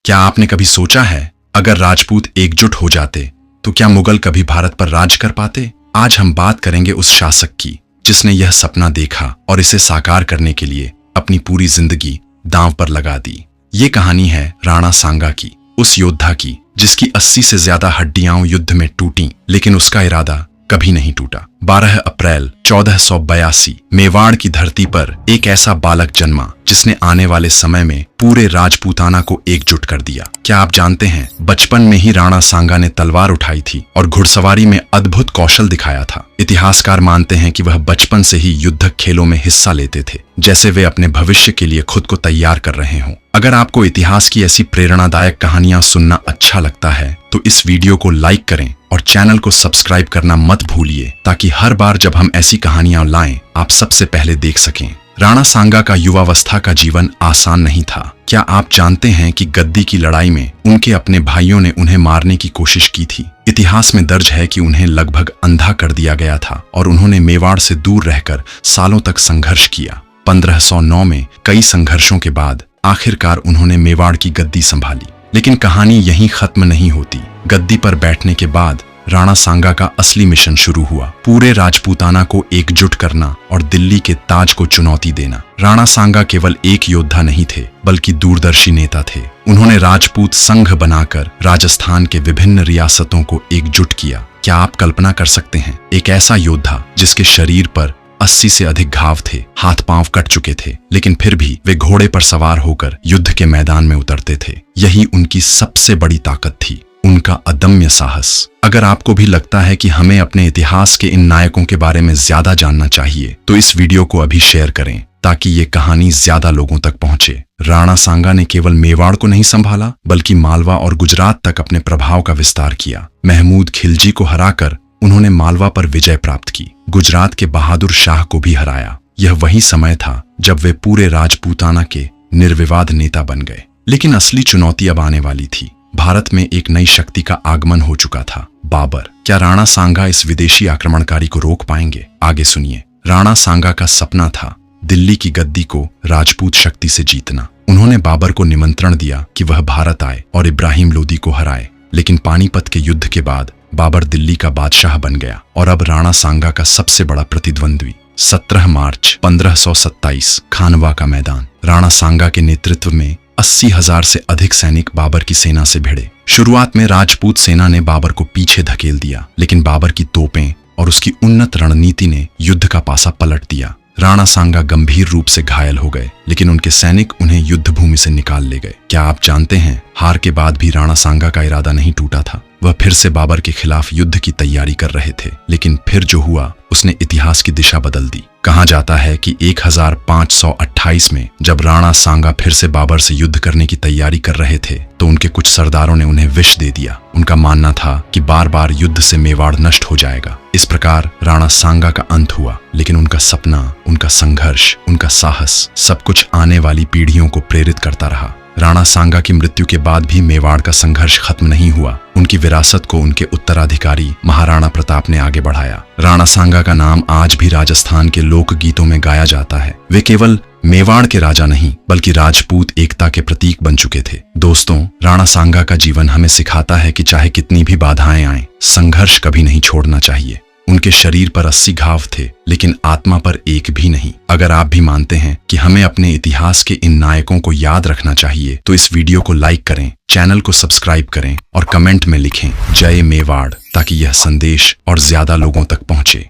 क्या आपने कभी सोचा है, अगर राजपूत एकजुट हो जाते तो क्या मुगल कभी भारत पर राज कर पाते? आज हम बात करेंगे उस शासक की जिसने यह सपना देखा और इसे साकार करने के लिए अपनी पूरी जिंदगी दांव पर लगा दी। ये कहानी है राणा सांगा की, उस योद्धा की जिसकी 80 से ज्यादा हड्डियां युद्ध में टूटी, लेकिन उसका इरादा कभी नहीं टूटा। 12 अप्रैल 1482 मेवाड़ की धरती पर एक ऐसा बालक जन्मा जिसने आने वाले समय में पूरे राजपूताना को एकजुट कर दिया। क्या आप जानते हैं, बचपन में ही राणा सांगा ने तलवार उठाई थी और घुड़सवारी में अद्भुत कौशल दिखाया था। इतिहासकार मानते हैं कि वह बचपन से ही युद्धक खेलों में हिस्सा लेते थे, जैसे वे अपने भविष्य के लिए खुद को तैयार कर रहे हों। अगर आपको इतिहास की ऐसी प्रेरणादायक कहानियां सुनना अच्छा लगता है तो इस वीडियो को लाइक करें और चैनल को सब्सक्राइब करना मत भूलिए, ताकि हर बार जब हम ऐसी कहानियां लाएं आप सबसे पहले देख सकें। राणा सांगा का युवावस्था का जीवन आसान नहीं था। क्या आप जानते हैं कि गद्दी की लड़ाई में उनके अपने भाइयों ने उन्हें मारने की कोशिश की थी। इतिहास में दर्ज है कि उन्हें लगभग अंधा कर दिया गया था और उन्होंने मेवाड़ से दूर रहकर सालों तक संघर्ष किया। 1509 में कई संघर्षों के बाद आखिरकार उन्होंने मेवाड़ की गद्दी संभाली। लेकिन कहानी यहीं खत्म नहीं होती। गद्दी पर बैठने के बाद राणा सांगा का असली मिशन शुरू हुआ, पूरे राजपूताना को एकजुट करना और दिल्ली के ताज को चुनौती देना। राणा सांगा केवल एक योद्धा नहीं थे, बल्कि दूरदर्शी नेता थे। उन्होंने राजपूत संघ बनाकर राजस्थान के विभिन्न रियासतों को एकजुट किया। क्या आप कल्पना कर सकते हैं, एक ऐसा योद्धा जिसके शरीर पर 80 से अधिक घाव थे, हाथ पांव कट चुके थे, लेकिन फिर भी वे घोड़े पर सवार होकर युद्ध के मैदान में उतरते थे। यही उनकी सबसे बड़ी ताकत थी, उनका अदम्य साहस। अगर आपको भी लगता है कि हमें अपने इतिहास के इन नायकों के बारे में ज्यादा जानना चाहिए तो इस वीडियो को अभी शेयर करें, ताकि ये कहानी ज्यादा लोगों तक पहुंचे। राणा सांगा ने केवल मेवाड़ को नहीं संभाला, बल्कि मालवा और गुजरात तक अपने प्रभाव का विस्तार किया। महमूद खिलजी को हराकर उन्होंने मालवा पर विजय प्राप्त की, गुजरात के बहादुर शाह को भी हराया। यह वही समय था जब वे पूरे राजपूताना के निर्विवाद नेता बन गए। लेकिन असली चुनौती अब आने वाली थी। भारत में एक नई शक्ति का आगमन हो चुका था, बाबर। क्या राणा सांगा इस विदेशी आक्रमणकारी को रोक पाएंगे? आगे सुनिए। राणा सांगा का सपना था दिल्ली की गद्दी को राजपूत शक्ति से जीतना। उन्होंने बाबर को निमंत्रण दिया कि वह भारत आए और इब्राहिम लोदी को हराए। लेकिन पानीपत के युद्ध के बाद बाबर दिल्ली का बादशाह बन गया और अब राणा सांगा का सबसे बड़ा प्रतिद्वंद्वी। 17 मार्च 1527 खानवा का मैदान। राणा सांगा के नेतृत्व में 80,000 से अधिक सैनिक बाबर की सेना से भिड़े। शुरुआत में राजपूत सेना ने बाबर को पीछे धकेल दिया, लेकिन बाबर की तोपें और उसकी उन्नत रणनीति ने युद्ध का पासा पलट दिया। राणा सांगा गंभीर रूप से घायल हो गए, लेकिन उनके सैनिक उन्हें युद्ध भूमि से निकाल ले गए। क्या आप जानते हैं, हार के बाद भी राणा सांगा का इरादा नहीं टूटा था। वह फिर से बाबर के खिलाफ युद्ध की तैयारी कर रहे थे, लेकिन फिर जो हुआ उसने इतिहास की दिशा बदल दी। कहा जाता है कि 1528 में जब राणा सांगा फिर से बाबर से युद्ध करने की तैयारी कर रहे थे तो उनके कुछ सरदारों ने उन्हें विष दे दिया। उनका मानना था कि बार बार युद्ध से मेवाड़ नष्ट हो जाएगा। इस प्रकार राणा सांगा का अंत हुआ, लेकिन उनका सपना, उनका संघर्ष, उनका साहस सब कुछ आने वाली पीढ़ियों को प्रेरित करता रहा। राणा सांगा की मृत्यु के बाद भी मेवाड़ का संघर्ष खत्म नहीं हुआ। उनकी विरासत को उनके उत्तराधिकारी महाराणा प्रताप ने आगे बढ़ाया। राणा सांगा का नाम आज भी राजस्थान के लोक गीतों में गाया जाता है। वे केवल मेवाड़ के राजा नहीं, बल्कि राजपूत एकता के प्रतीक बन चुके थे। दोस्तों, राणा सांगा का जीवन हमें सिखाता है कि चाहे कितनी भी बाधाएं आएं, संघर्ष कभी नहीं छोड़ना चाहिए। उनके शरीर पर 80 घाव थे, लेकिन आत्मा पर एक भी नहीं। अगर आप भी मानते हैं कि हमें अपने इतिहास के इन नायकों को याद रखना चाहिए तो इस वीडियो को लाइक करें, चैनल को सब्सक्राइब करें और कमेंट में लिखें जय मेवाड़, ताकि यह संदेश और ज्यादा लोगों तक पहुंचे।